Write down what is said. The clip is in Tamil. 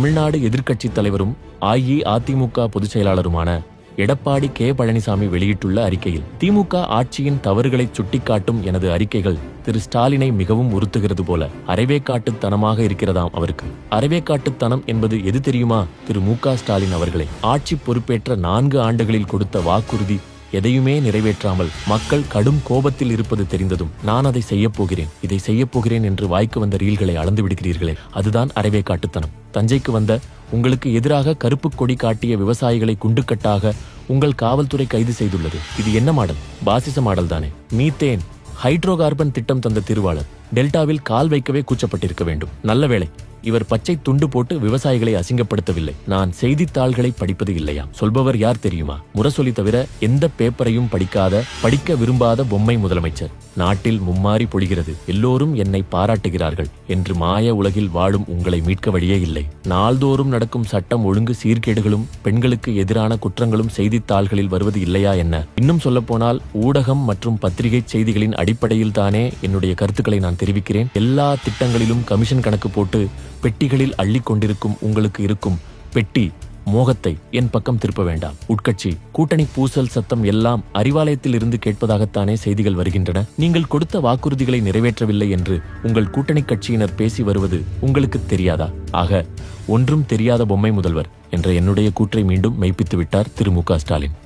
தமிழ்நாடு எதிர்க்கட்சித் தலைவரும் அஇஅதிமுக பொதுச் செயலாளருமான எடப்பாடி கே பழனிசாமி வெளியிட்டுள்ள அறிக்கையில், திமுக ஆட்சியின் தவறுகளை சுட்டிக்காட்டும் எனது அறிக்கைகள் திரு ஸ்டாலினை மிகவும் உறுத்துகிறது போல அரைவேக்காட்டுத்தனமாக இருக்கிறதாம். அவருக்கு அரைவேக்காட்டுத்தனம் என்பது எது தெரியுமா? திரு மு.க. ஸ்டாலின் அவர்களே, ஆட்சி பொறுப்பேற்ற 4 ஆண்டுகளில் கொடுத்த வாக்குறுதி எதையுமே நிறைவேற்றாமல் மக்கள் கடும் கோபத்தில் இருப்பது தெரிந்ததும் நான் அதை செய்யப்போகிறேன், இதை செய்யப்போகிறேன் என்று வாய்க்கு வந்த ரீல்களை அளந்து விடுகிறீர்களே, அதுதான் அரைவேக்காட்டுத்தனம். தஞ்சைக்கு வந்த உங்களுக்கு எதிராக கருப்பு கொடி காட்டிய விவசாயிகளை குண்டுக்கட்டாக உங்கள் காவல்துறை கைது செய்துள்ளது. இது என்ன மாடல்? பாசிச மாடல் தானே. மீத்தேன் ஹைட்ரோ கார்பன் திட்டம் தந்த திருவாளர் டெல்டாவில் கால் வைக்கவே கூச்சப்பட்டிருக்க வேண்டும். நல்ல வேளை இவர் பச்சை துண்டு போட்டு விவசாயிகளை அசிங்கப்படுத்தவில்லை. நான் செய்தித்தாள்களை படிப்பது இல்லையா? சொல்பவர் யார் தெரியுமா? முரசொலி தவிர எந்த பேப்பரையும் படிக்க விரும்பாத பொம்மை முதலமைச்சர். நாட்டில் மும்மாறி பொழிகிறது, எல்லோரும் என்னை பாராட்டுகிறார்கள் என்று மாய உலகில் வாழும் உங்களை மீட்க வழியே இல்லை. நாள்தோறும் நடக்கும் சட்டம் ஒழுங்கு சீர்கேடுகளும் பெண்களுக்கு எதிரான குற்றங்களும் செய்தித்தாள்களில் வருவது இல்லையா என்ன? இன்னும் சொல்லப்போனால் ஊடகம் மற்றும் பத்திரிகை செய்திகளின் அடிப்படையில் தானே என்னுடைய கருத்துக்களை நான் தெரிவிக்கிறேன். எல்லா திட்டங்களிலும் கமிஷன் கணக்கு போட்டு பெட்டிகளில் அள்ளி கொண்டிருக்கும் உங்களுக்கு இருக்கும் பெட்டி மோகத்தை என் பக்கம் திருப்ப வேண்டாம். உட்கட்சி கூட்டணி பூசல் சத்தம் எல்லாம் அறிவாலயத்தில் இருந்து கேட்பதாகத்தானே செய்திகள் வருகின்றன. நீங்கள் கொடுத்த வாக்குறுதிகளை நிறைவேற்றவில்லை என்று உங்கள் கூட்டணி கட்சியினர் பேசி வருவது உங்களுக்கு தெரியாதா? ஆக ஒன்றும் தெரியாத பொம்மை முதல்வர் என்ற என்னுடைய கூற்றை மீண்டும் மெய்ப்பித்து விட்டார் திரு மு.க. ஸ்டாலின்.